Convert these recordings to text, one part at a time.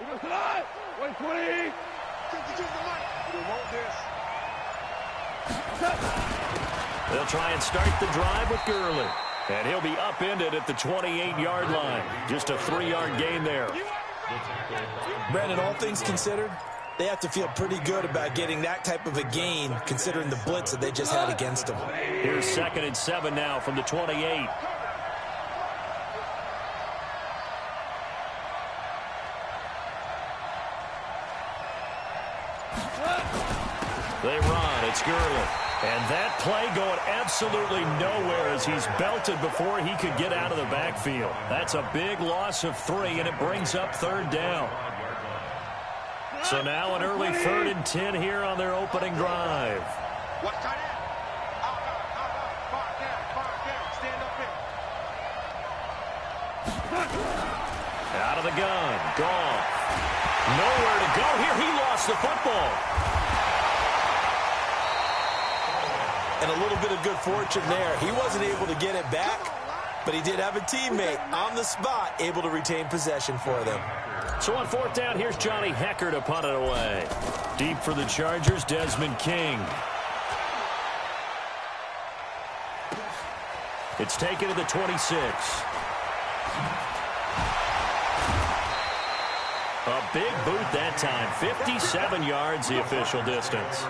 120. They'll try and start the drive with Gurley. And he'll be upended at the 28-yard line. Just a 3-yard gain there. Brandon, all things considered, they have to feel pretty good about getting that type of a gain considering the blitz that they just had against them. Here's 2nd and 7 now from the 28. They run. It's Gurley. And that play going absolutely nowhere as he's belted before he could get out of the backfield. That's a big loss of 3, and it brings up 3rd down. So now an early 3rd and 10 here on their opening drive. Out of the gun. Goff. Nowhere to go here. He lost the football. And a little bit of good fortune there. He wasn't able to get it back, but he did have a teammate on the spot able to retain possession for them. So on 4th down, here's Johnny Hekker to punt it away. Deep for the Chargers, Desmond King. It's taken to the 26. A big boot that time. 57 yards the official distance.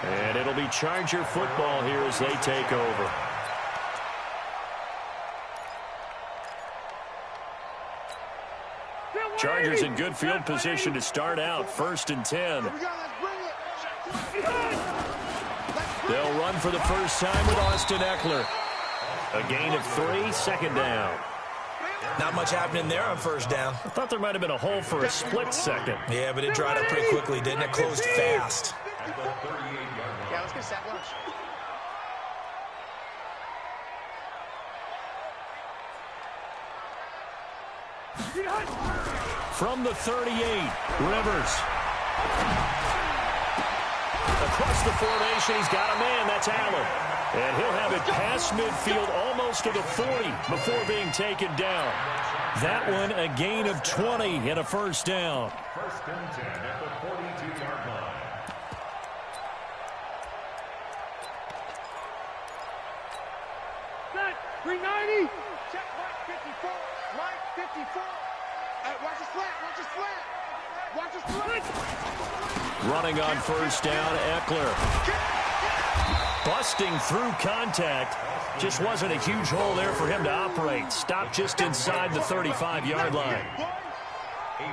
And it'll be Charger football here as they take over. Chargers in good field position to start out. 1st and 10. They'll run for the first time with Austin Eckler. A gain of 3, 2nd down. Not much happening there on 1st down. I thought there might have been a hole for a split second. Yeah, but it dried up pretty quickly, didn't it? Closed fast. Yeah, let's get sack lunch. From the 38, Rivers. Across the formation, he's got a man. That's Allen. And he'll have it past midfield almost to the 40 before being taken down. That one a gain of 20 and a 1st down. 1st and 10 at the 42-yard line. Set. 390. Check right 54. Right 54. Watch his flat. Watch his flat. Watch his flat. Running on 1st down, Eckler. Busting through contact. Just wasn't a huge hole there for him to operate. Stopped just inside the 35-yard line.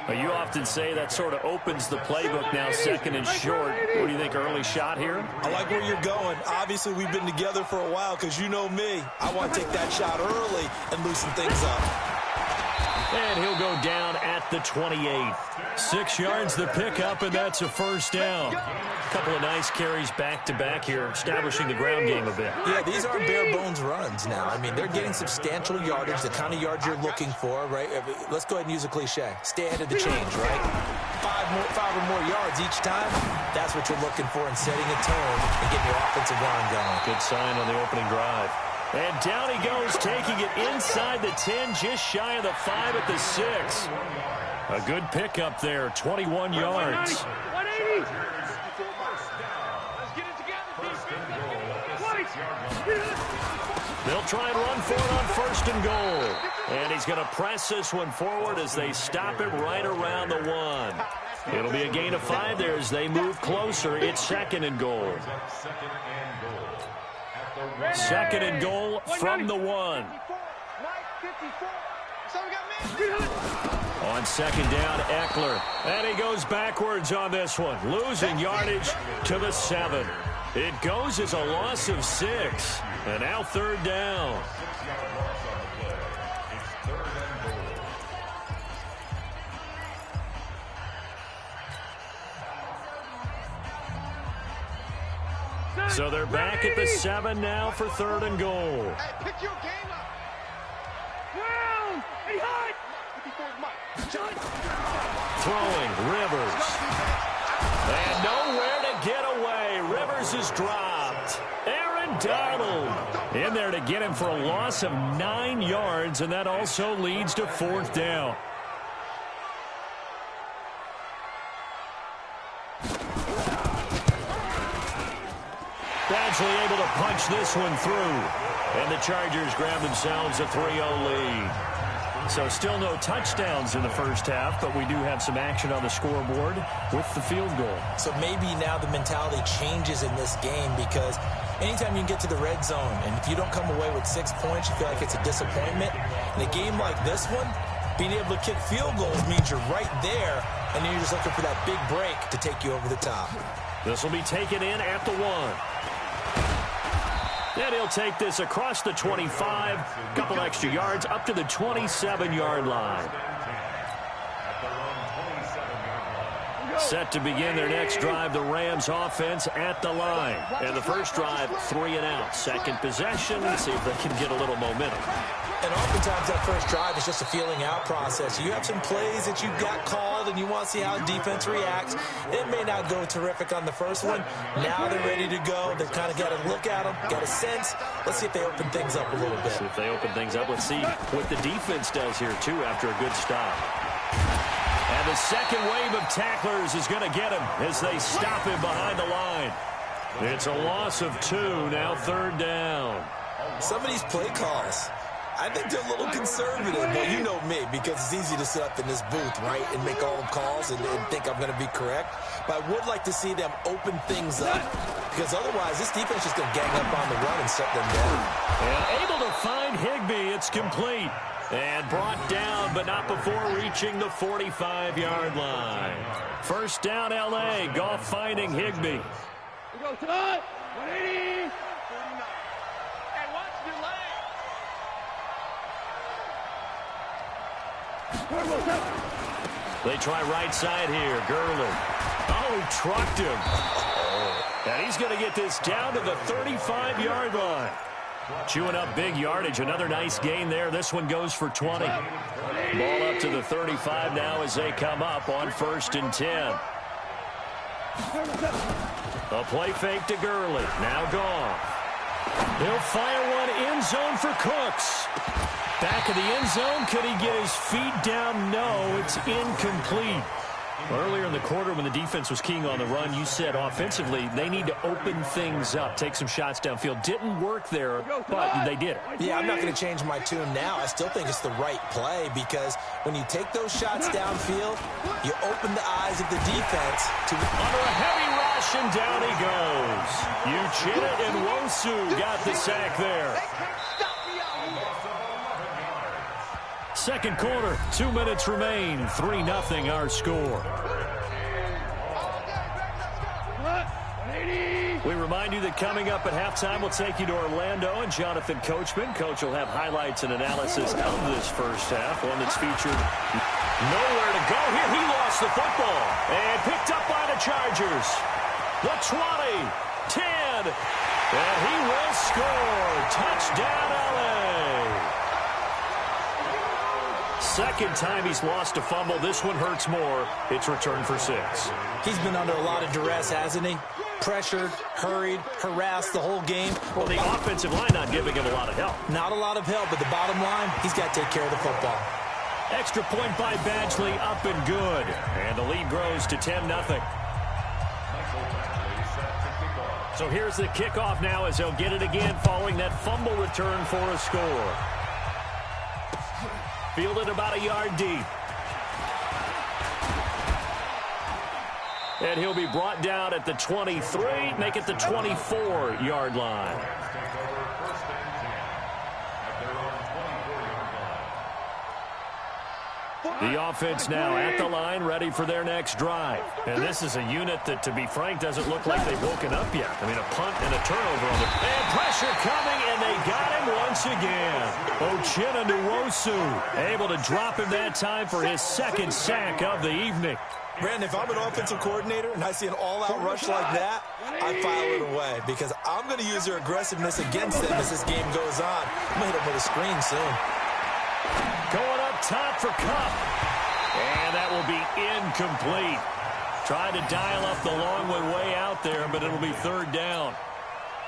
You often say that sort of opens the playbook now, 2nd and short. What do you think, early shot here? I like where you're going. Obviously, we've been together for a while because you know me. I want to take that shot early and loosen things up. And he'll go down at the 28. 6 yards the pickup, and that's a 1st down. A couple of nice carries back-to-back here, establishing the ground game a bit. Yeah, these aren't bare-bones runs now. I mean, they're getting substantial yardage, the kind of yards you're looking for, right? Let's go ahead and use a cliche. Stay ahead of the change, right? 5 or more yards each time, that's what you're looking for in setting a tone and getting your offensive line going. Good sign on the opening drive. And down he goes, taking it inside the 10, just shy of the 5 at the 6. A good pickup there, 21 yards. 180. Let's get it together. They'll try and run for it on 1st and goal. And he's going to press this one forward as they stop it right around the 1. It'll be a gain of 5 there as they move closer. It's 2nd and goal. 2nd and goal from the 1. On 2nd down, Eckler. And he goes backwards on this one, losing yardage to the 7. It goes as a loss of 6. And now 3rd down. So they're back at the 7 now for 3rd and goal. Hey, pick your game up. Well, hey, hot. Throwing, Rivers. And nowhere to get away. Rivers is dropped. Aaron Donald in there to get him for a loss of 9 yards, and that also leads to 4th down. Badgley able to punch this one through. And the Chargers grab themselves a 3-0 lead. So still no touchdowns in the first half, but we do have some action on the scoreboard with the field goal. So maybe now the mentality changes in this game, because anytime you can get to the red zone, and if you don't come away with 6 points, you feel like it's a disappointment. In a game like this one, being able to kick field goals means you're right there, and then you're just looking for that big break to take you over the top. This will be taken in at the 1. And he'll take this across the 25, couple extra yards, up to the 27-yard line. Set to begin their next drive, the Rams offense at the line. And the first drive, 3 and out. Second possession, see if they can get a little momentum. And oftentimes that first drive is just a feeling out process. You have some plays that you've got called and you want to see how defense reacts. It may not go terrific on the first one. Now they're ready to go. They've kind of got to look at them, got a sense. Let's see if they open things up a little bit. See if they open things up. Let's see what the defense does here, too, after a good stop. And the second wave of tacklers is going to get him as they stop him behind the line. It's a loss of 2, now 3rd down. Some of these play calls, I think they're a little conservative. Well, you know me, because it's easy to sit up in this booth, right, and make all the calls and think I'm going to be correct. But I would like to see them open things up, because otherwise this defense is going to gang up on the run and shut them down. And able to find Higbee. It's complete. And brought down, but not before reaching the 45-yard line. First down, L.A. Goff finding Higbee. We go, Todd. 180. And watch the leg. They try right side here. Gurley. Oh, he trucked him. And he's going to get this down to the 35-yard line. Chewing up big yardage. Another nice gain there. This one goes for 20. Ball up to the 35 now as they come up on 1st and 10. A play fake to Gurley. Now gone. He'll fire one end zone for Cooks. Back of the end zone. Could he get his feet down? No, it's incomplete. Earlier in the quarter when the defense was keying on the run, you said offensively they need to open things up, take some shots downfield. Didn't work there, but they did it. Yeah, I'm not going to change my tune now. I still think it's the right play, because when you take those shots downfield, you open the eyes of the defense to under a heavy rush, and down he goes. Uchenna and Nwosu got the sack there. Second quarter, 2 minutes remain. 3-0 our score. We remind you that coming up at halftime, we'll take you to Orlando and Jonathan Coachman. Coach will have highlights and analysis of this first half, one that's featured nowhere to go. Here he lost the football and picked up by the Chargers. The 20, 10, and he will score. Touchdown, LA. Second time he's lost a fumble. This one hurts more. It's returned for 6. He's been under a lot of duress, hasn't he? Pressured, hurried, harassed the whole game. Well, the offensive line not giving him a lot of help. Not a lot of help, but the bottom line, he's got to take care of the football. Extra point by Badgley, up and good. And the lead grows to 10-0. So here's the kickoff now as they'll get it again following that fumble return for a score. Fielded about a yard deep. And he'll be brought down at the 23, make it the 24-yard line. The offense now at the line, ready for their next drive. And this is a unit that, to be frank, doesn't look like they've woken up yet. I mean, a punt and a turnover on the... And pressure coming, and they got him once again. Uchenna Nwosu able to drop him that time for his second sack of the evening. Brandon, if I'm an offensive coordinator and I see an all-out rush like that, I file it away, because I'm going to use their aggressiveness against them as this game goes on. I'm going to hit them with a screen soon. Going up top for Kupp. And that will be incomplete. Trying to dial up the long one way out there, but it'll be 3rd down.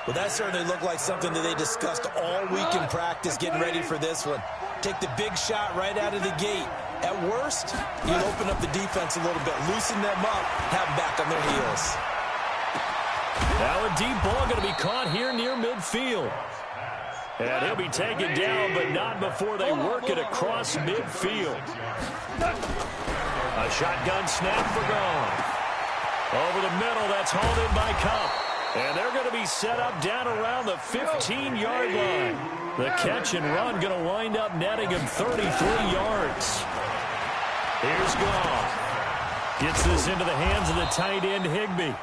Well, that certainly looked like something that they discussed all week in practice, getting ready for this one. Take the big shot right out of the gate. At worst, you'll open up the defense a little bit, loosen them up, have them back on their heels. Now a deep ball going to be caught here near midfield. And he'll be taken down, but not before they work it across midfield. A shotgun snap for Goff. Over the middle, that's hauled in by Kupp. And they're going to be set up down around the 15-yard line. The catch and run going to wind up netting him 33 yards. Here's Goff. Gets this into the hands of the tight end, Higbee.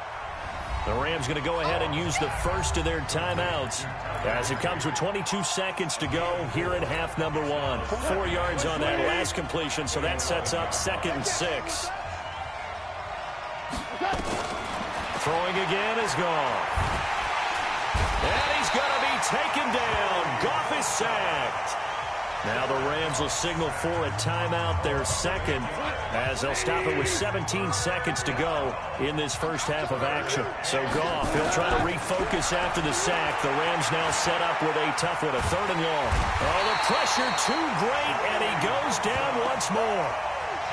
The Rams going to go ahead and use the first of their timeouts as it comes with 22 seconds to go here in half number 1. 4 yards on that last completion, so that sets up 2nd and 6. Throwing again is Goff. And he's going to be taken down. Goff is sacked. Now the Rams will signal for a timeout, their second, as they'll stop it with 17 seconds to go in this first half of action. So Goff, he'll try to refocus after the sack. The Rams now set up with a tough one, a 3rd and long. Oh, the pressure too great, and he goes down once more.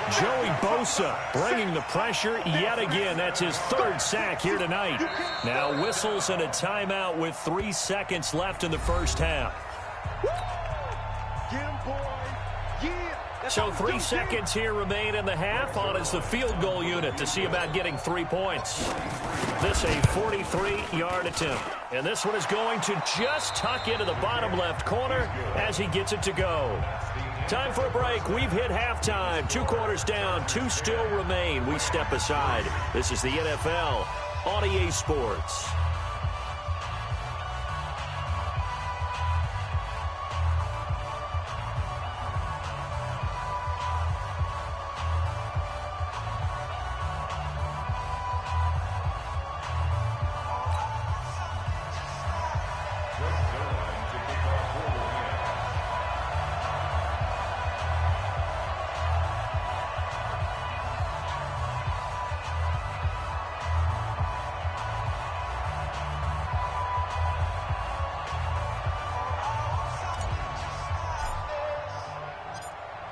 Joey Bosa bringing the pressure yet again. That's his 3rd sack here tonight. Now whistles and a timeout with 3 seconds left in the first half. Get him, boy. Yeah. So 3 seconds here remain in the half. On is the field goal unit to see about getting 3 points. This a 43-yard attempt. And this one is going to just tuck into the bottom left corner as he gets it to go. Time for a break. We've hit halftime. 2 quarters down. 2 still remain. We step aside. This is the NFL on EA Sports.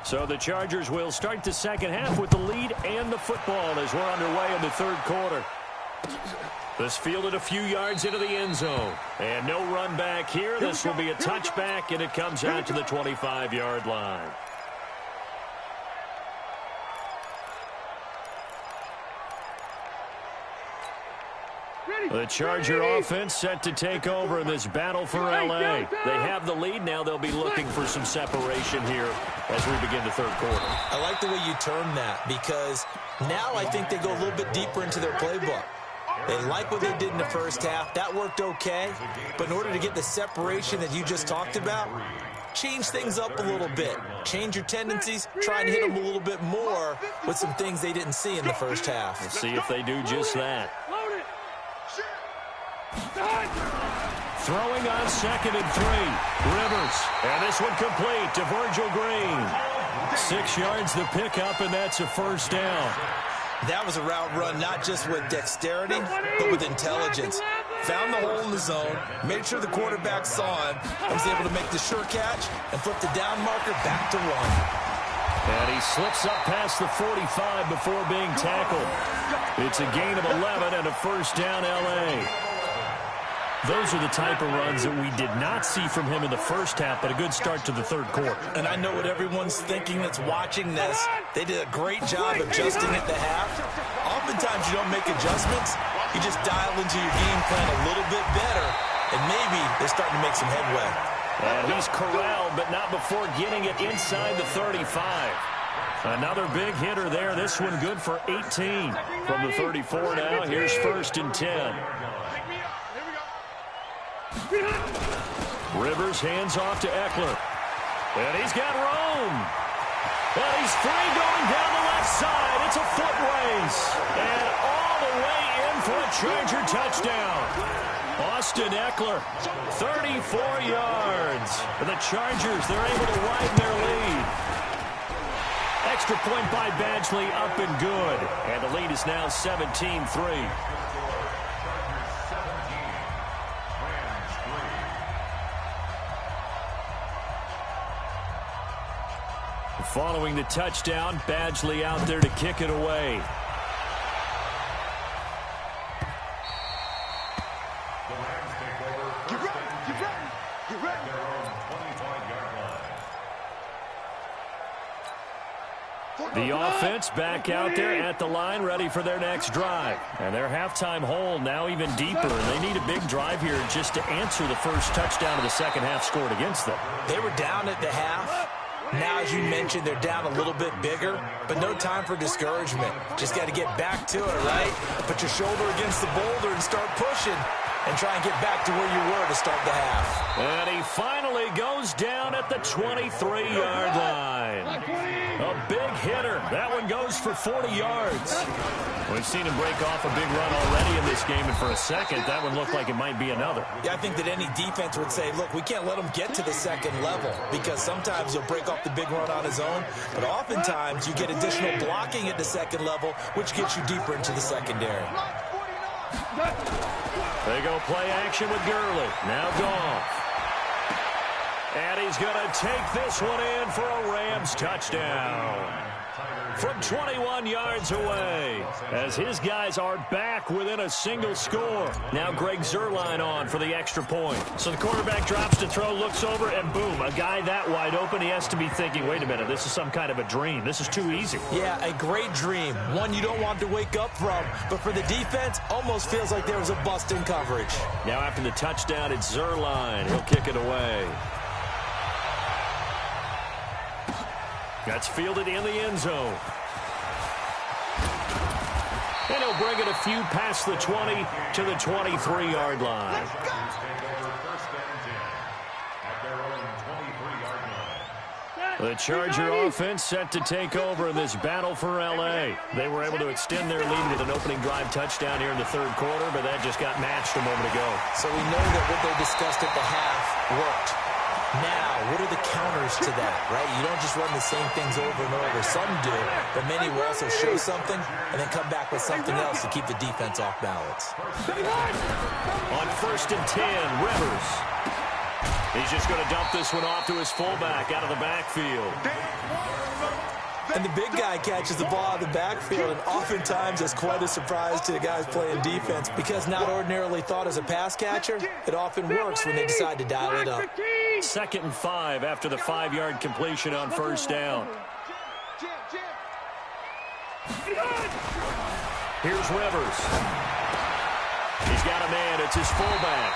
So the Chargers will start the second half with the lead and the football as we're underway in the 3rd quarter. This fielded a few yards into the end zone. And no run back here. This will be a touchback, and it comes out to the 25-yard line. The Charger offense set to take over in this battle for L.A. They have the lead. Now they'll be looking for some separation here as we begin the 3rd quarter. I like the way you termed that because now I think they go a little bit deeper into their playbook. They like what they did in the first half. That worked okay. But in order to get the separation that you just talked about, change things up a little bit. Change your tendencies. Try and hit them a little bit more with some things they didn't see in the first half. Let's see if they do just that. Throwing on 2nd and 3. Rivers. And this one complete to Virgil Green. 6 yards the pickup, and that's a first down. That was a route run not just with dexterity, but with intelligence. Found the hole in the zone, made sure the quarterback saw him, and was able to make the sure catch and flip the down marker back to run. And he slips up past the 45 before being tackled. It's a gain of 11 and a first down L.A. Those are the type of runs that we did not see from him in the first half, but a good start to the 3rd quarter. And I know what everyone's thinking that's watching this. They did a great job adjusting at the half. Oftentimes you don't make adjustments. You just dial into your game plan a little bit better, and maybe they're starting to make some headway. And he's corralled, but not before getting it inside the 35. Another big hitter there. This one good for 18 from the 34 now. Here's 1st and 10. Rivers hands off to Eckler. And he's got room. And he's free going down the left side. It's a foot race. And all the way in for a Charger touchdown. Austin Eckler, 34 yards. And the Chargers, they're able to widen their lead. Extra point by Badgley, up and good. And the lead is now 17-3. Following the touchdown, Badgley out there to kick it away. The offense back out there at the line, ready for their next drive. And their halftime hole now even deeper, and they need a big drive here just to answer the first touchdown of the second half scored against them. They were down at the half. Now, as you mentioned, they're down a little bit bigger, but no time for discouragement. Just got to get back to it, right? Put your shoulder against the boulder and start pushing and try and get back to where you were to start the half. And he finally goes down at the 23-yard line. A big hitter. That one goes for 40 yards. We've seen him break off a big run already in this game, and for a second, that one looked like it might be another. Yeah, I think that any defense would say, look, we can't let him get to the second level because sometimes he'll break off the big run on his own, but oftentimes you get additional blocking at the second level, which gets you deeper into the secondary. They go play action with Gurley. Now Goff. And he's going to take this one in for a Rams touchdown. From 21 yards away, as his guys are back within a single score. Now Greg Zuerlein on for the extra point. So the quarterback drops to throw, looks over, and boom, a guy that wide open, he has to be thinking, wait a minute, this is some kind of a dream. This is too easy. Yeah, a great dream. One you don't want to wake up from. But for the defense, almost feels like there was a bust in coverage. Now after the touchdown, it's Zuerlein. He'll kick it away. That's fielded in the end zone. And he'll bring it a few past the 20 to the 23-yard line. The Charger offense set to take over in this battle for L.A. They were able to extend their lead with an opening drive touchdown here in the third quarter, but that just got matched a moment ago. So we know that what they discussed at the half worked. Now, what are the counters to that, right? You don't just run the same things over and over. Some do, but many will also show something and then come back with something else to keep the defense off balance. On 1st and 10, Rivers. He's just going to dump this one off to his fullback out of the backfield. And the big guy catches the ball out of the backfield, and oftentimes it's quite a surprise to the guys playing defense because not ordinarily thought as a pass catcher, it often works when they decide to dial it up. 2nd and 5 after the 5-yard completion on 1st down. Here's Rivers. He's got a man. It's his fullback.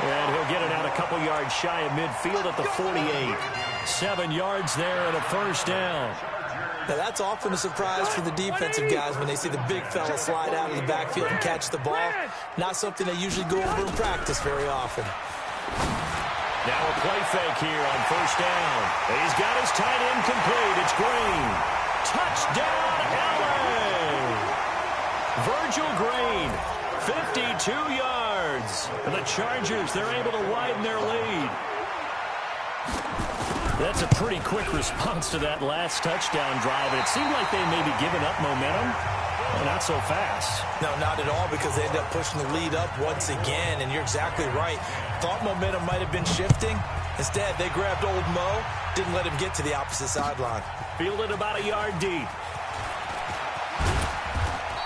And he'll get it out a couple yards shy of midfield at the 48. 7 yards there and a 1st down. Now, that's often a surprise for the defensive guys when they see the big fella slide out of the backfield and catch the ball. Not something they usually go over in practice very often. Now a play fake here on 1st down. He's got his tight end complete. It's Green. Touchdown, LA! Virgil Green, 52 yards. And the Chargers, they're able to widen their lead. That's a pretty quick response to that last touchdown drive. And it seemed like they may be giving up momentum. Well, not so fast. No, not at all, because they ended up pushing the lead up once again. And you're exactly right. Thought momentum might have been shifting. Instead, they grabbed old Mo, didn't let him get to the opposite sideline. Fielded about a yard deep.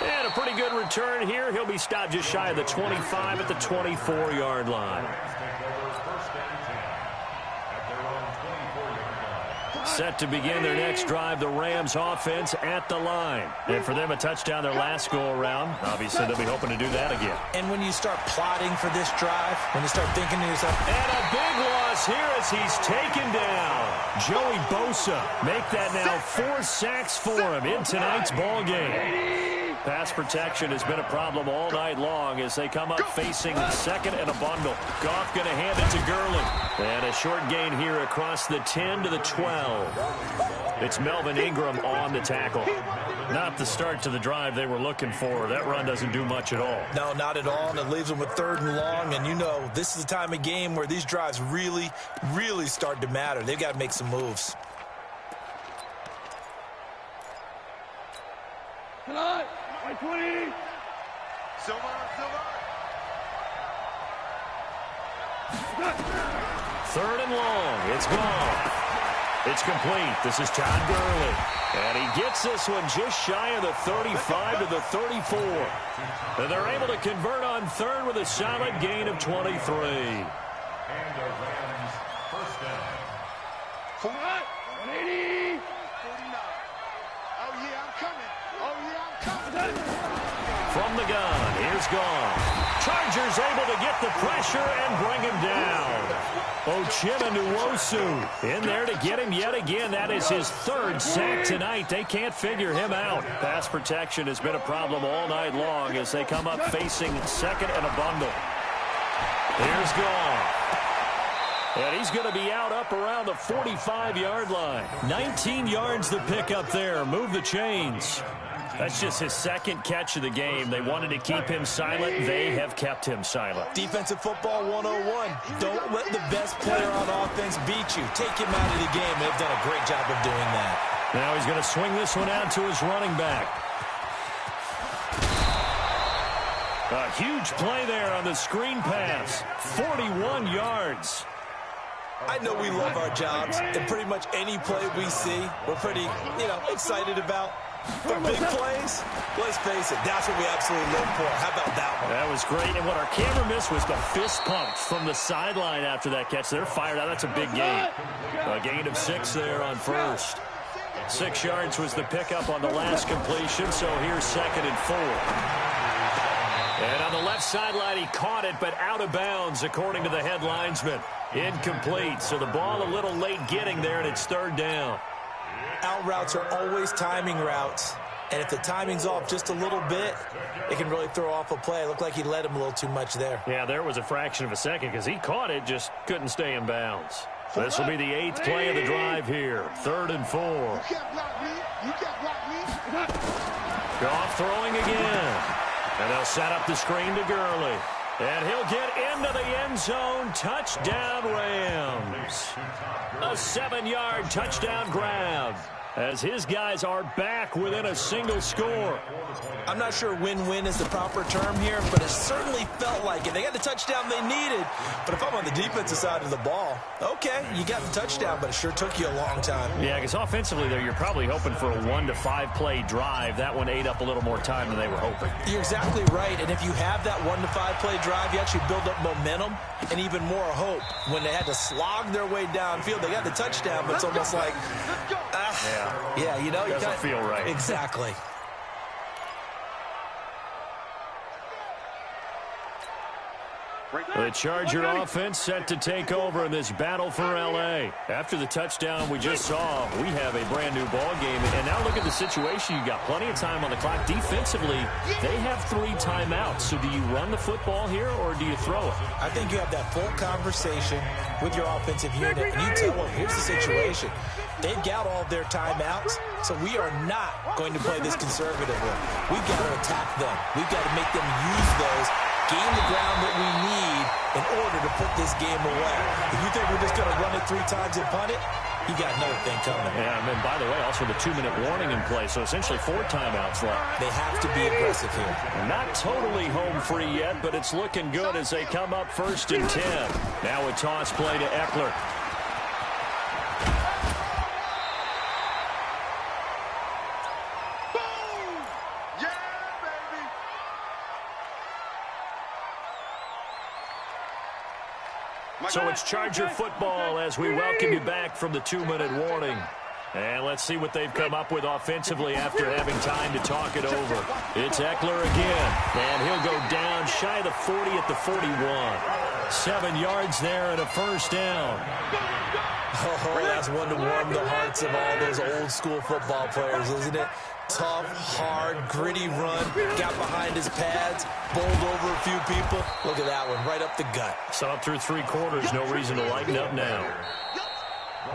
And a pretty good return here. He'll be stopped just shy of the 25 at the 24-yard line. Set to begin their next drive, the Rams offense at the line. And for them, a touchdown their last go-around. Obviously, they'll be hoping to do that again. And when you start plotting for this drive, when you start thinking to yourself... And a big loss here as he's taken down. Joey Bosa make that now 4 sacks for him in tonight's ball game. Pass protection has been a problem all night long as they come up facing 2nd and a bundle. Goff going to hand it to Gurley. And a short gain here across the 10 to the 12. It's Melvin Ingram on the tackle. Not the start to the drive they were looking for. That run doesn't do much at all. No, not at all, and it leaves them with 3rd and long. And you know, this is the time of game where these drives really, really start to matter. They've got to make some moves. Come on, 20. Silver. 3rd and long. It's gone. It's complete. This is Todd Gurley. And he gets this one just shy of the 35 to the 34. And they're able to convert on 3rd with a solid gain of 23. And the Rams first down. 180. 49. From the gun, here's Gone. Chargers able to get the pressure and bring him down. Uchenna Nwosu in there to get him yet again. That is his third sack tonight. They can't figure him out. Pass protection has been a problem all night long as they come up facing second and a bundle. Here's Gone. And he's going to be out up around the 45-yard line. 19 yards to pick up there. Move the chains. That's just his second catch of the game. They wanted to keep him silent. They have kept him silent. Defensive football 101. Don't let the best player on offense beat you. Take him out of the game. They've done a great job of doing that. Now he's going to swing this one out to his running back. A huge play there on the screen pass. 41 yards. I know we love our jobs, and pretty much any play we see, we're pretty, excited about. But big plays, let's face it, that's what we absolutely live for. How about that one? That was great, and what our camera missed was the fist pump from the sideline after that catch. They're fired out. That's a big gain. A gain of 6 there on first. 6 yards was the pickup on the last completion, so here's 2nd and 4. And on the left sideline, he caught it, but out of bounds, according to the head linesman. Incomplete, so the ball a little late getting there, and it's 3rd down. Out routes are always timing routes, and if the timing's off just a little bit, it can really throw off a play. It looked like he led him a little too much there. Yeah, there was a fraction of a second because he caught it, just couldn't stay in bounds. This will be the 8th play of the drive here. 3rd and 4. You can't block me. You can't block me. Goff throwing again. And they'll set up the screen to Gurley. And he'll get into the end zone. Touchdown, Rams. A 7-yard touchdown grab as his guys are back within a single score. I'm not sure win-win is the proper term here, but it certainly felt like it. They got the touchdown they needed, but if I'm on the defensive side of the ball, okay, you got the touchdown, but it sure took you a long time. Yeah, because offensively there, you're probably hoping for a 1 to 5 play drive. That one ate up a little more time than they were hoping. You're exactly right, and if you have that 1 to 5 play drive, you actually build up momentum and even more hope. When they had to slog their way downfield, they got the touchdown, but it's almost like, yeah, you know, doesn't feel right. Exactly. The Charger offense set to take over in this battle for L.A. After the touchdown we just saw, we have a brand-new ball game. And now look at the situation. You've got plenty of time on the clock. Defensively, they have 3 timeouts. So do you run the football here or do you throw it? I think you have that full conversation with your offensive unit, and you tell them, here's the situation. They've got all of their timeouts, so we are not going to play this conservatively. We've got to attack them. We've got to make them use those, gain the ground that we need in order to put this game away. If you think we're just going to run it 3 times and punt it, you got another thing coming. Yeah, and then, by the way, also the 2-minute warning in play, so essentially 4 timeouts left. They have to be aggressive here. Not totally home free yet, but it's looking good as they come up 1st and 10. Now a toss play to Eckler. So it's Charger football as we welcome you back from the 2-minute warning. And let's see what they've come up with offensively after having time to talk it over. It's Eckler again, and he'll go down shy of the 40 at the 41. 7 yards there and a 1st down. Oh, that's one to warm the hearts of all those old-school football players, isn't it? Tough, hard, gritty run, got behind his pads, bowled over a few people. Look at that one, right up the gut. So up through 3 quarters, no reason to lighten up now.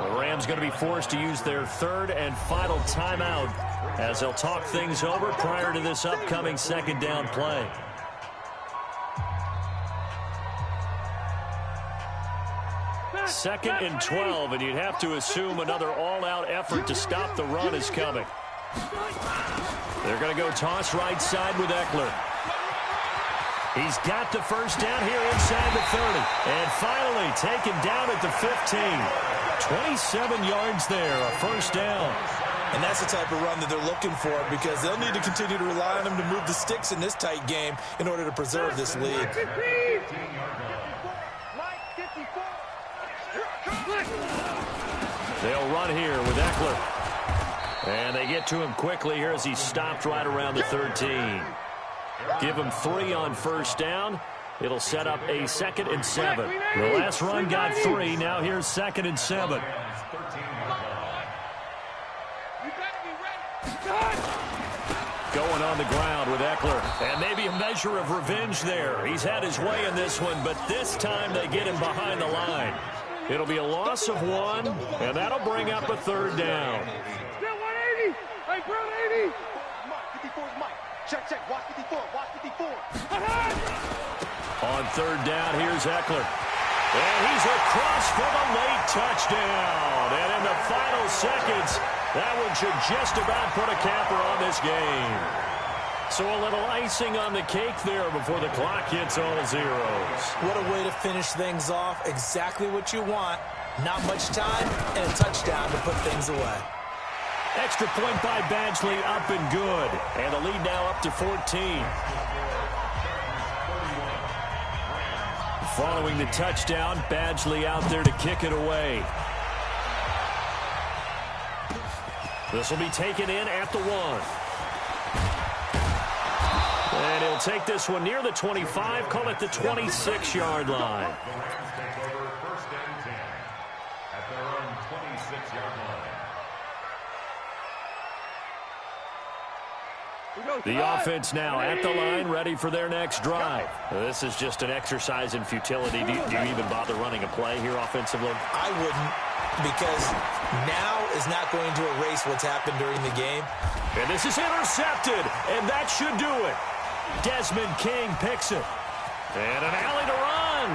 The Rams going to be forced to use their 3rd and final timeout as they'll talk things over prior to this upcoming 2nd down play. Second and 12, and you'd have to assume another all-out effort to stop the run is coming. They're going to go toss right side with Eckler. He's got the 1st down here inside the 30. And finally taken down at the 15. 27 yards there, a 1st down. And that's the type of run that they're looking for because they'll need to continue to rely on him to move the sticks in this tight game in order to preserve this lead. They'll run here with Eckler. And they get to him quickly here as he stopped right around the 13. Give him 3 on first down. It'll set up a 2nd and 7. The last run got 3. Now here's 2nd and 7. Going on the ground with Eckler. And maybe a measure of revenge there. He's had his way in this one, but this time they get him behind the line. It'll be a loss of 1, and that'll bring up a 3rd down. Still 180. Hey, bro, 80. Mike, 54 is Mike. Check, check. Watch 54. Watch 54. On 3rd down, here's Eckler. And he's across for the late touchdown. And in the final seconds, that one should just about put a capper on this game. So a little icing on the cake there before the clock hits all zeros. What a way to finish things off. Exactly what you want. Not much time and a touchdown to put things away. Extra point by Badgley, up and good. And the lead now up to 14. Following the touchdown, Badgley out there to kick it away. This will be taken in at the 1. And he'll take this one near the 25, call it the 26-yard line. First and 10 at their own 26-yard line. The offense now at the line, ready for their next drive. This is just an exercise in futility. Do you even bother running a play here offensively? I wouldn't, because now is not going to erase what's happened during the game. And this is intercepted, and that should do it. Desmond King picks it. And an alley to run.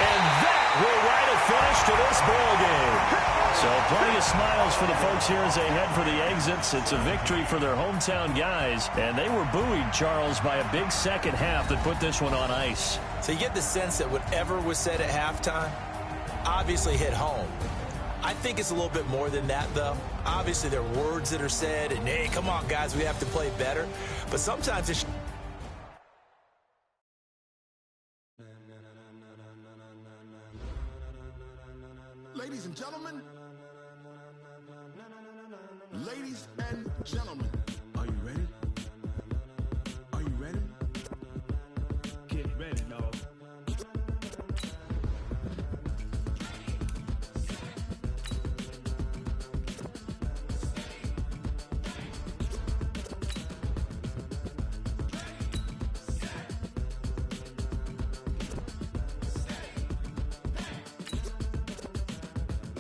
And that will write a finish to this ball game. So plenty of smiles for the folks here as they head for the exits. It's a victory for their hometown guys. And they were buoyed, Charles, by a big second half that put this one on ice. So you get the sense that whatever was said at halftime obviously hit home. I think it's a little bit more than that, though. Obviously, there are words that are said, and, hey, come on, guys, we have to play better. But sometimes it's... Ladies and gentlemen, ladies and gentlemen, are you ready? Are you ready? Get ready, dog.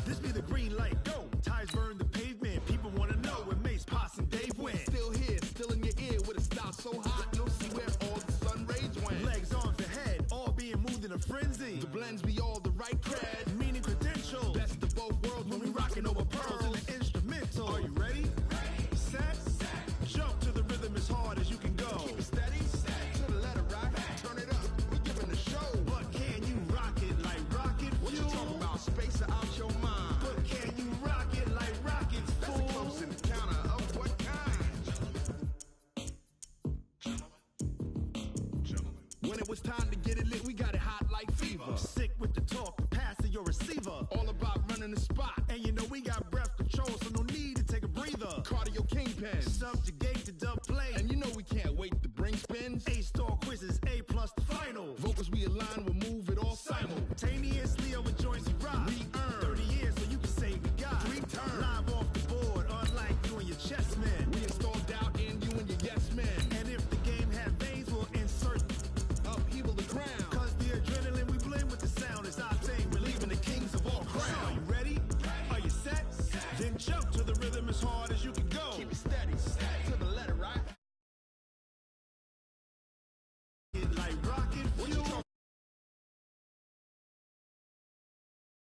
This be the green light, go. Tires burn the pavement. People want to know where Mace, Potts, and Dave went. Still here, still in your ear with a style so hot. You'll see where all the sun rays went. Legs, arms, and head, all being moved in a frenzy. The blends be all the right cred, meaning credentials. Best of both worlds when we rocking over pearls in the instrumental. Are you ready? Set, jump to the rhythm as hard as you can go. Keep it steady, to the letter right. Turn it up, we giving the show. But can you rock it like rocket fuel? What you talking about? Space out your mind. But can you rock it like rockets, fool? That's a close encounter of what kind? Gentlemen. When it was time to get it lit, we got it hot like fever. Sick with the talk, the pass to your receiver. All about running the spot. And you know we got breath control, so no need to take a breather. Cardio kingpin, subjugate the dub play. And you know we can't wait to bring spins. A-star quizzes, A+ the final. Vocals we align, we'll move it all simultaneously over joints we rock.